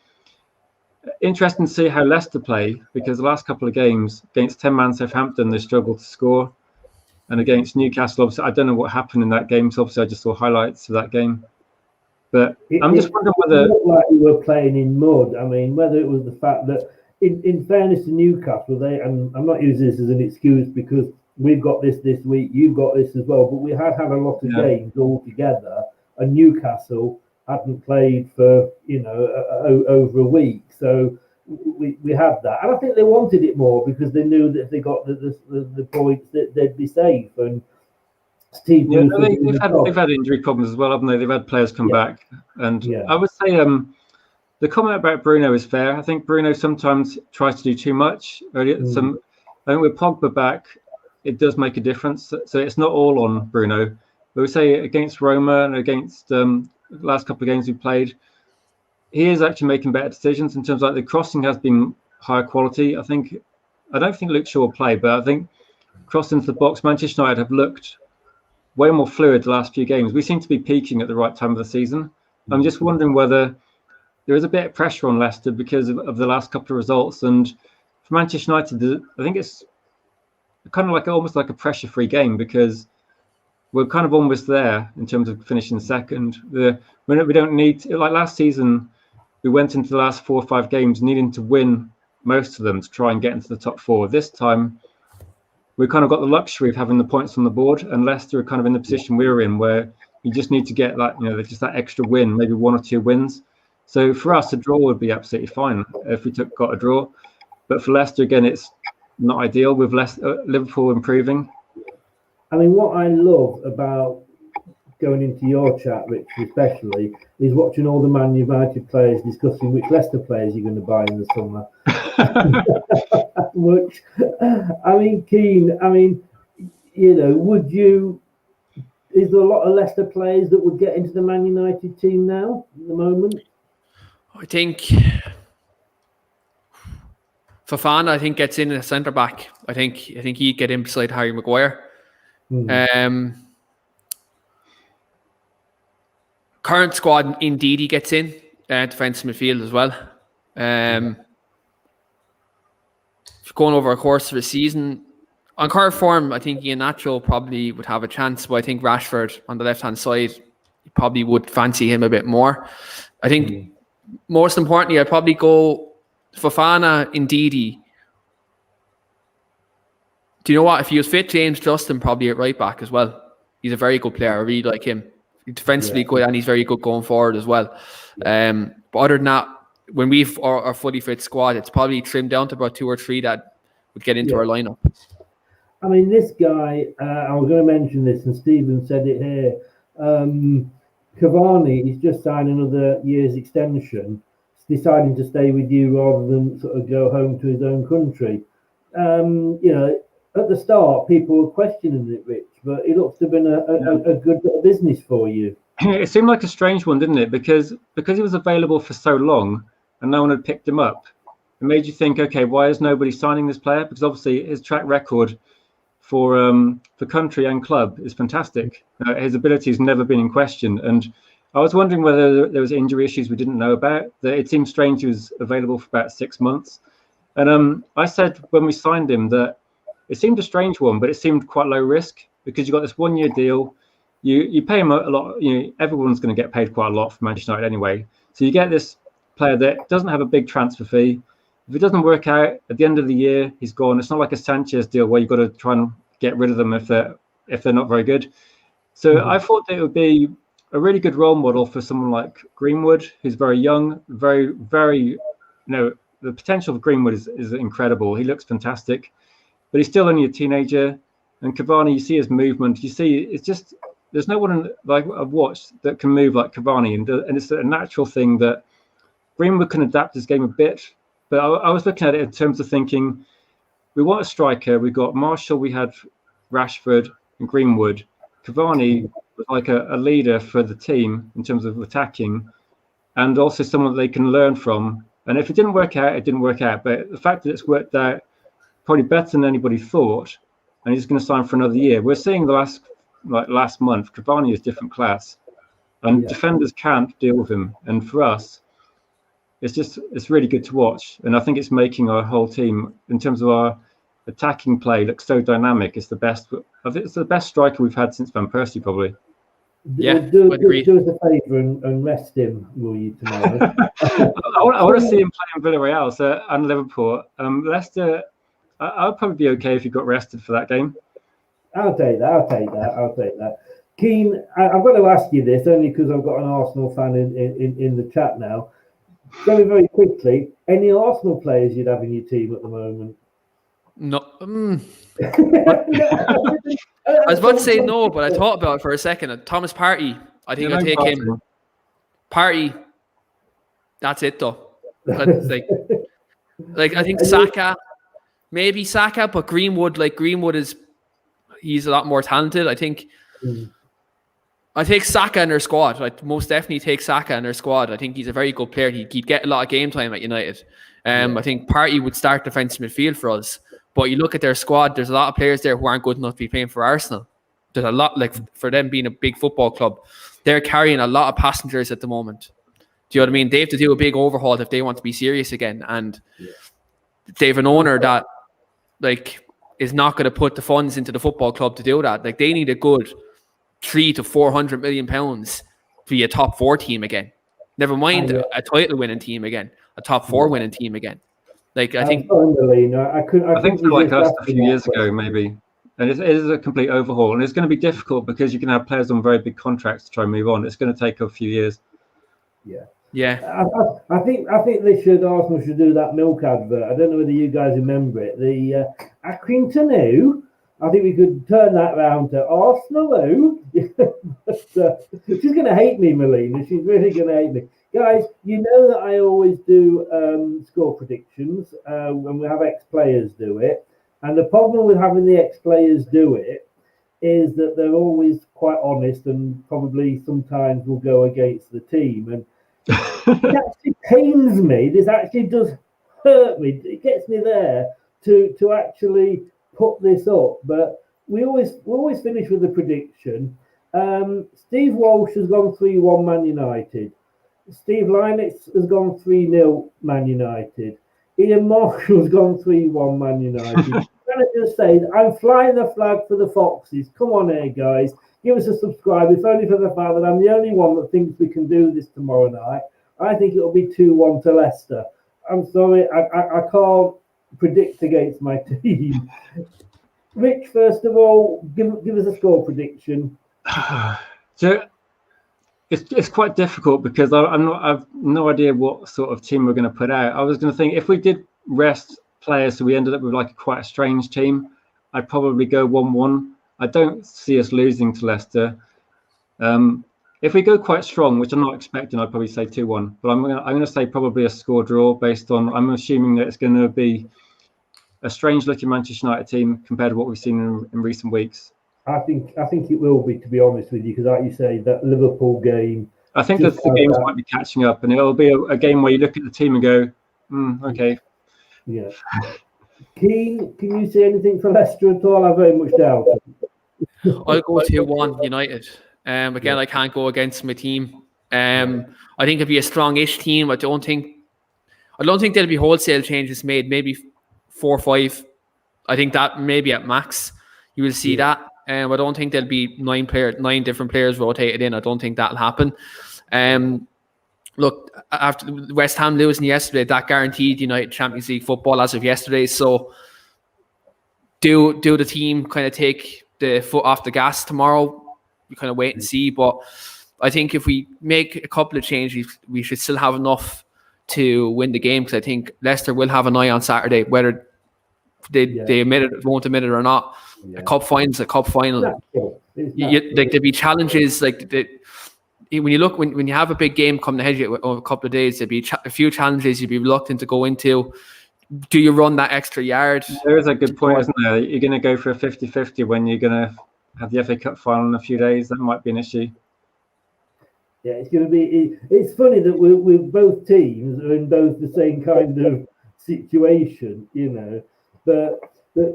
interesting to see how Leicester play, because the last couple of games against 10-man Southampton, they struggled to score. And against Newcastle, obviously, I don't know what happened in that game. So obviously, I just saw highlights of that game. But I'm just wondering whether... It looked like we were playing in mud. I mean, whether it was the fact that, in fairness to Newcastle, and I'm not using this as an excuse because we've got this week, you've got this as well, but we had a lot of games all together, and Newcastle hadn't played for over a week, so we had that, and I think they wanted it more because they knew that if they got the points that they'd be safe. And Steve, they've had injury problems as well, haven't they? They've had players come back, and I would say the comment about Bruno is fair. I think Bruno sometimes tries to do too much. I think with Pogba back, it does make a difference. So it's not all on Bruno. But we say against Roma and against last couple of games we played, he is actually making better decisions in terms of like the crossing has been higher quality. I don't think Luke Shaw will play, but I think crossing into the box, Manchester United have looked way more fluid the last few games. We seem to be peaking at the right time of the season. I'm just wondering whether there is a bit of pressure on Leicester because of the last couple of results. And for Manchester United, I think it's kind of like almost like a pressure-free game because we're kind of almost there in terms of finishing second. We don't need to, like last season, we went into the last 4 or 5 games needing to win most of them to try and get into the top 4. This time, we kind of got the luxury of having the points on the board, and Leicester are kind of in the position we were in where you just need to get just that extra win, maybe 1 or 2 wins. So for us, a draw would be absolutely fine if we got a draw. But for Leicester, again, it's not ideal with Liverpool improving. I mean, what I love about going into your chat, Rich, especially, is watching all the Man United players discussing which Leicester players you're going to buy in the summer. Which, I mean, Keane, I mean, would you... Is there a lot of Leicester players that would get into the Man United team now, at the moment? I think Fofana, I think, gets in as centre back. I think he'd get in beside Harry Maguire. Current squad, indeed, he gets in defensive midfield as well. Going over a course of a season, on current form, I think Iheanacho probably would have a chance, but I think Rashford on the left-hand side, probably would fancy him a bit more. I think most importantly, I'd probably go Fofana, Ndidi. Do you know what? If he was fit, James Justin probably at right back as well. He's a very good player. I really like him. He's defensively good, and he's very good going forward as well. But other than that, when we've our fully fit squad, it's probably trimmed down to about 2 or 3 that would get into our lineup. I mean, this guy, I was going to mention this, and Stephen said it here. Cavani, he's just signed another year's extension, deciding to stay with you rather than sort of go home to his own country. At the start, people were questioning it, Rich, but it looks to have been a good bit of business for you. It seemed like a strange one, didn't it? Because he was available for so long and no one had picked him up. It made you think, okay, why is nobody signing this player? Because obviously his track record for country and club is fantastic. His ability has never been in question. And I was wondering whether there was injury issues we didn't know about. It seemed strange he was available for about 6 months. And I said when we signed him that it seemed a strange one, but it seemed quite low risk because you got this 1 year deal. You pay him a lot. Everyone's going to get paid quite a lot for Manchester United anyway. So you get this player that doesn't have a big transfer fee. If it doesn't work out at the end of the year, he's gone. It's not like a Sanchez deal where you've got to try and get rid of them if they're not very good. So I thought that it would be a really good role model for someone like Greenwood, who's very young, very, very, the potential of Greenwood is incredible. He looks fantastic, but he's still only a teenager. And Cavani, you see his movement. You see, it's just there's no one like I've watched that can move like Cavani, and it's a natural thing that Greenwood can adapt his game a bit. But I was looking at it in terms of thinking, we want a striker. We got Marshall, we had Rashford and Greenwood. Cavani was like a leader for the team in terms of attacking, and also someone that they can learn from. And if it didn't work out, it didn't work out. But the fact that it's worked out probably better than anybody thought, and he's going to sign for another year. We're seeing the last month, Cavani is different class, and defenders can't deal with him. And for us, it's really good to watch. And I think it's making our whole team, in terms of our attacking play, look so dynamic. It's the best. I think it's the best striker we've had since Van Persie, probably. Do us a favour and rest him, will you, tomorrow? I want to see him play in Villarreal and Liverpool. Leicester, I'll probably be okay if he got rested for that game. I'll take that. Keane, I've got to ask you this only because I've got an Arsenal fan in the chat now. Very, very quickly, any Arsenal players you'd have in your team at the moment? No. I was about to say no, but I thought about it for a second. Thomas Partey, I think I'll take him. Partey, that's it though. Like I think Saka, maybe Saka, but Greenwood he's a lot more talented. I think I take Saka in their squad. I most definitely take Saka in their squad. I think he's a very good player. He'd get a lot of game time at United. I think Partey would start defensive midfield for us. But you look at their squad, there's a lot of players there who aren't good enough to be playing for Arsenal. There's a lot, like for them being a big football club, they're carrying a lot of passengers at the moment. Do you know what I mean? They have to do a big overhaul if they want to be serious again. And they have an owner that is not going to put the funds into the football club to do that. Like they need a good £300 to £400 million to be a top 4 team again. Never mind a title winning team again, a top 4 winning team again. Like I think they're like us a few years ago, maybe. And it is a complete overhaul, and it's going to be difficult because you can have players on very big contracts to try and move on. It's going to take a few years. Yeah. I think Arsenal should do that milk advert. I don't know whether you guys remember it. The Accrington who. I think we could turn that round to Arsenal who. She's going to hate me, Melina. She's really going to hate me. Guys, you know that I always do score predictions when we have ex-players do it. And the problem with having the ex-players do it is that they're always quite honest and probably sometimes will go against the team. And it actually pains me. This actually does hurt me. It gets me there to actually put this up. But we always finish with a prediction. Steve Walsh has gone 3-1 Man United. Steve Linux has gone 3-0 Man United. Ian Marshall's gone 3-1 Man United. Can I just say, I'm flying the flag for the Foxes. Come on here, guys. Give us a subscribe. If only for the fact that I'm the only one that thinks we can do this tomorrow night. I think it'll be 2-1 to Leicester. I'm sorry, I can't predict against my team. Rich, first of all, give us a score prediction. So it's quite difficult because I've no idea what sort of team we're going to put out. I was going to think if we did rest players, so we ended up with quite a strange team, I'd probably go 1-1. I don't see us losing to Leicester. If we go quite strong, which I'm not expecting, I'd probably say 2-1. But I'm going to say probably a score draw based on. I'm assuming that it's going to be a strange-looking Manchester United team compared to what we've seen in recent weeks. I think it will be, to be honest with you, because like you say, that Liverpool game. I think that the games might be catching up, and it'll be a game where you look at the team and go, okay. Yeah. Keane, can you say anything for Leicester at all? I very much doubt it. I'll go 2-1 United. Again, I can't go against my team. I think it'll be a strong-ish team. I don't think there'll be wholesale changes made. Maybe 4 or 5. I think that maybe at max you will see that. I don't think there'll be 9 different players rotated in. I don't think that'll happen. Look, after West Ham losing yesterday, that guaranteed United Champions League football as of yesterday. So do the team kind of take the foot off the gas tomorrow? We kind of wait and see. But I think if we make a couple of changes, we should still have enough to win the game, because I think Leicester will have an eye on Saturday, whether they won't admit it or not. A cup final's a cup final. There'll be challenges when you have a big game coming ahead of a couple of days. There'll be a few challenges you'd be reluctant to go into. Do you run that extra yard? There is a good point, isn't there? You're going to go for a 50-50 when you're going to have the FA Cup final in a few days. That might be an issue. Yeah, it's going to be. It's funny that we're both teams are in both the same kind of situation, But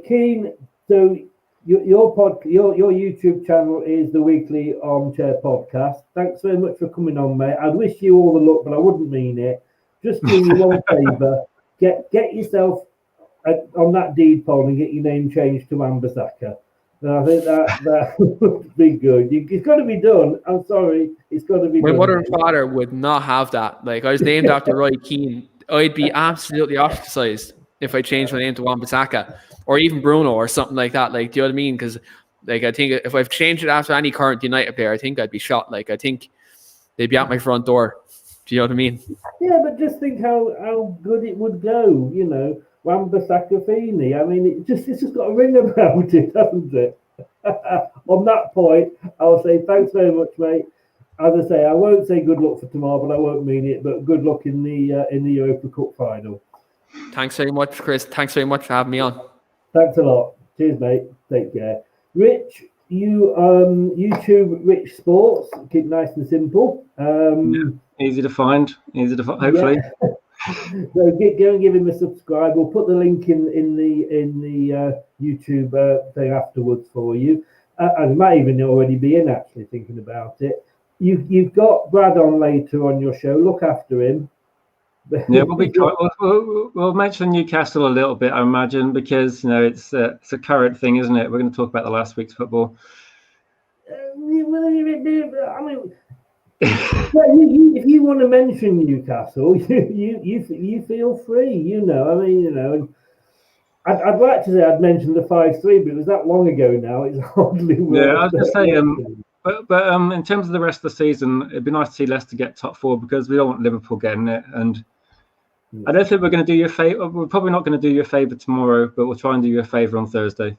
Keane, so your YouTube channel is the Weekly Armchair Podcast. Thanks very much for coming on, mate. I'd wish you all the luck, but I wouldn't mean it. Just do me one favour. Get yourself on that deed poll and get your name changed to Wan-Bissaka. And I think that would be good. It's got to be done. I'm sorry, it's got to be done. My mother and father would not have that. Like, I was named after Roy Keane. I'd be absolutely ostracised if I changed my name to Wan-Bissaka or even Bruno or something like that. Like, do you know what I mean? Because, like, I think if I've changed it after any current United player, I think I'd be shot. Like, I think they'd be at my front door. Do you know what I mean? Yeah, but just think how good it would go, Wan-Bissaka Feeney. I mean, it's just got a ring about it, hasn't it? On that point, I'll say thanks very much, mate. As I say, I won't say good luck for tomorrow, but I won't mean it. But good luck in the Europa Cup final. Thanks very much, Chris. Thanks very much for having me on. Thanks a lot. Cheers, mate. Take care. Rich, you YouTube Rich Sports. Keep it nice and simple. Easy to find. Hopefully. Yeah. So go and give him a subscribe. We'll put the link in the YouTube thing afterwards for you. And it might even already be in, actually, thinking about it. You've got Brad on later on your show. Look after him. Yeah, we'll mention Newcastle a little bit, I imagine, because it's a current thing, isn't it? We're going to talk about the last week's football. I mean, if you want to mention Newcastle, you feel free. I'd like to say I'd mentioned the 5-3, but it was that long ago now. It's hardly. Yeah, I was going to say, but in terms of the rest of the season, it'd be nice to see Leicester get top 4 because we don't want Liverpool getting it. And I don't think we're going to do you a favour. We're probably not going to do you a favour tomorrow, but we'll try and do you a favour on Thursday.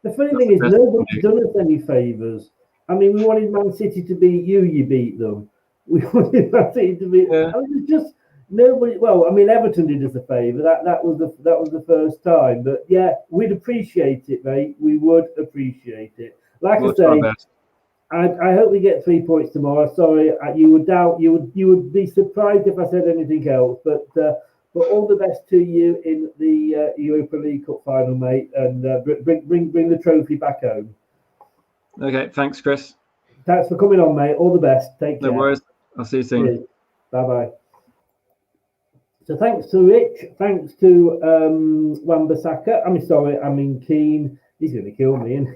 The funny thing is, nobody's done us any favours. I mean, we wanted Man City to beat you. You beat them. We wanted Man City to beat. Yeah. I mean, it's just nobody. Well, I mean, Everton did us a favour. That was the first time. But yeah, we'd appreciate it, mate. We would appreciate it. Like I say, I hope we get 3 points tomorrow. Sorry, you would be surprised if I said anything else. But all the best to you in the Europa League Cup final, mate. And bring the trophy back home. Okay, thanks, Chris. Thanks for coming on, mate. All the best. Take care. No worries. I'll see you soon. Bye-bye. So thanks to Rich. Thanks to Wan-Bissaka. I mean Keane. He's going to kill me, and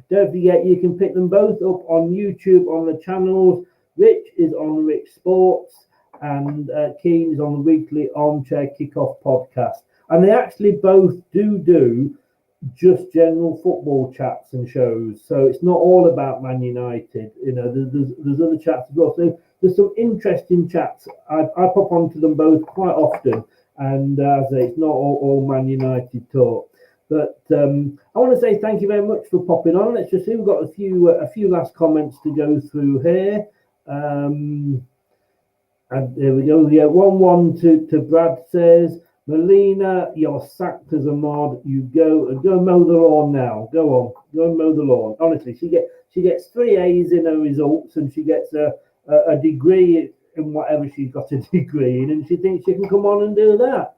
Don't forget, you can pick them both up on YouTube on the channels. Rich is on Rich Sports, and Keane is on the Weekly Armchair Kickoff Podcast. And they actually both do just general football chats and shows. So it's not all about Man United. There's other chats as well. So there's some interesting chats. I pop onto them both quite often, and as I say, it's not all Man United talk. But I want to say thank you very much for popping on. Let's just see, we've got a few last comments to go through here. And there we go. Yeah, 1-1 to Brad says, Melina, you're sacked as a mod. You go mow the lawn now. Go and mow the lawn. Honestly, she gets 3 A's in her results, and she gets a degree in whatever she's got a degree in, and she thinks she can come on and do that.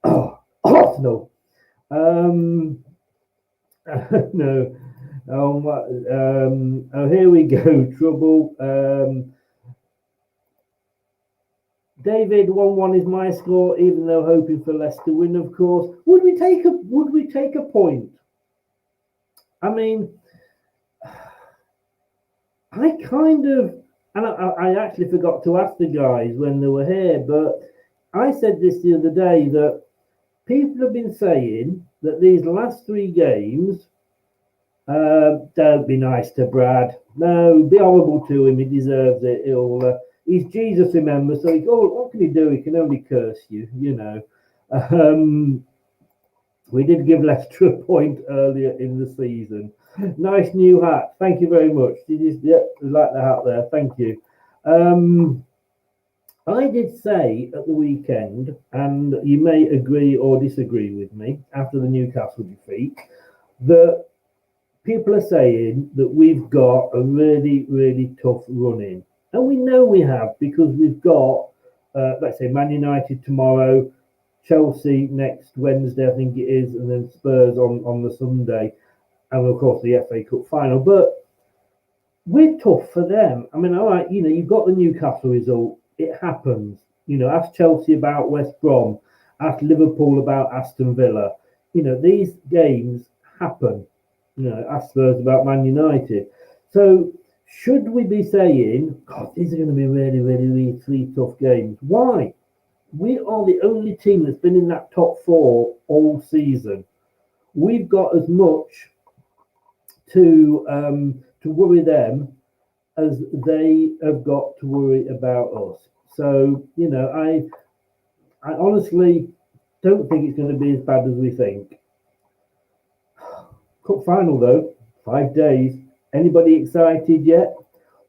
Oh, no. No. Here we go. Trouble. David, 1-1 is my score, even though hoping for Leicester to win, of course. Would we take a point? I mean, I kind of, and I actually forgot to ask the guys when they were here, but I said this the other day, that people have been saying that these last 3 games, don't be nice to Brad. No, be horrible to him. He deserves it. He's Jesus, remember. So what can he do? He can only curse you, you know. We did give Leicester a point earlier in the season. Nice new hat. Thank you very much. Like the hat there. Thank you. I did say at the weekend, and you may agree or disagree with me after the Newcastle defeat, that people are saying that we've got a really, really tough run in. And we know we have, because we've got, let's say, Man United tomorrow, Chelsea next Wednesday, I think it is, and then Spurs on the Sunday, and of course the FA Cup final. But we're tough for them. I mean, all right, you've got the Newcastle result. It happens. Ask Chelsea about West Brom. Ask Liverpool about Aston Villa. These games happen. Ask Spurs about Man United. So should we be saying, God, these are going to be really, really, really 3 tough games? Why? We are the only team that's been in that top 4 all season. We've got as much to worry them as they have got to worry about us. So, I honestly don't think it's going to be as bad as we think. Cup final, though, 5 days. Anybody excited yet?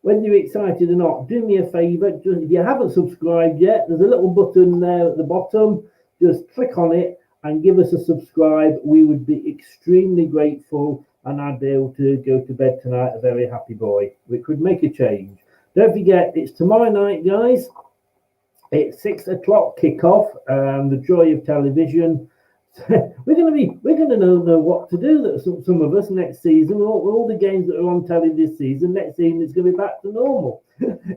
Whether you're excited or not, do me a favour. If you haven't subscribed yet, there's a little button there at the bottom. Just click on it and give us a subscribe. We would be extremely grateful, and I'd be able to go to bed tonight a very happy boy, which would make a change. Don't forget, it's tomorrow night, guys. It's 6 o'clock kickoff. The joy of television. we're gonna know what to do. Some of us next season, all the games that are on telly this season, next season it's going to be back to normal.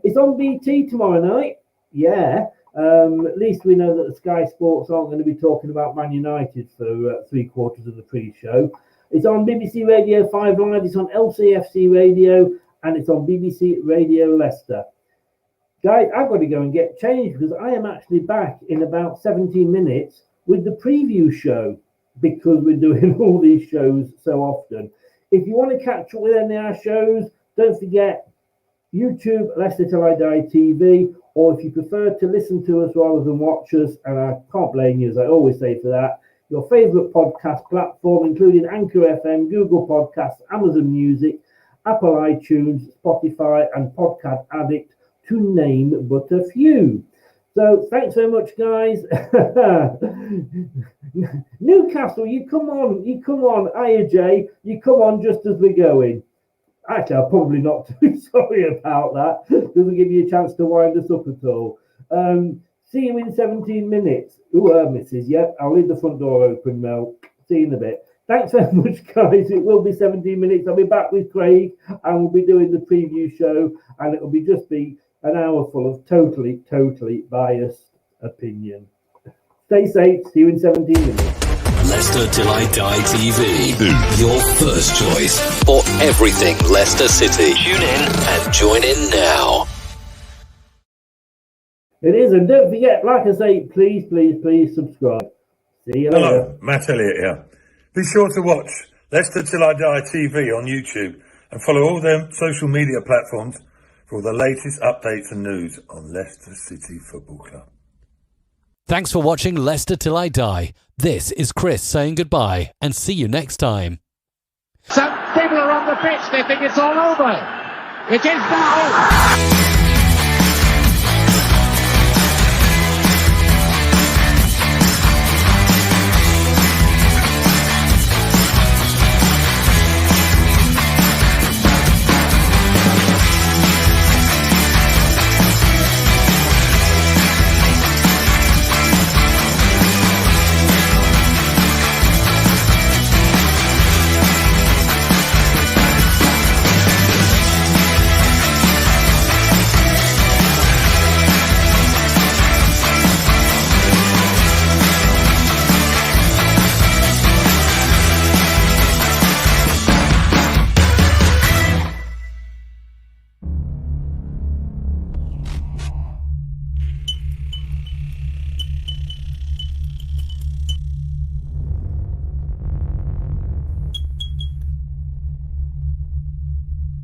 It's on BT tomorrow night. Yeah. At least we know that the Sky Sports aren't going to be talking about Man United for 3/4 of the pre-show. It's on BBC Radio 5 Live. It's on LCFC Radio, and it's on BBC Radio Leicester. Guys, I've got to go and get changed because I am actually back in about 17 minutes with the preview show, because we're doing all these shows so often. If you want to catch up with any of our shows, don't forget YouTube, Leicester Till I Die TV, or if you prefer to listen to us rather than watch us, and I can't blame you, as I always say for that, your favourite podcast platform, including Anchor FM, Google Podcasts, Amazon Music, Apple iTunes, Spotify, and Podcast Addict, to name but a few. So thanks very much, guys. Newcastle, you come on. Hiya, Jay. You come on just as we're going. Actually, I'm probably not too sorry about that. Doesn't give you a chance to wind us up at all. See you in 17 minutes. Ooh, missus. Yep, I'll leave the front door open, Mel. See you in a bit. Thanks very much, guys. It will be 17 minutes. I'll be back with Craig, and we'll be doing the preview show, and it'll just be an hour full of totally biased opinion. Stay safe. See you in 17 minutes. Leicester Till I Die TV. Your first choice for everything Leicester City. Tune in and join in now. It is, and don't forget, like I say, please subscribe. See you later. Hello, Matt Elliott here. Be sure to watch Leicester Till I Die TV on YouTube and follow all them social media platforms for the latest updates and news on Leicester City Football Club. Thanks for watching Leicester Till I Die. This is Chris saying goodbye, and see you next time. Some people are on the pitch, they think it's all over. It is now.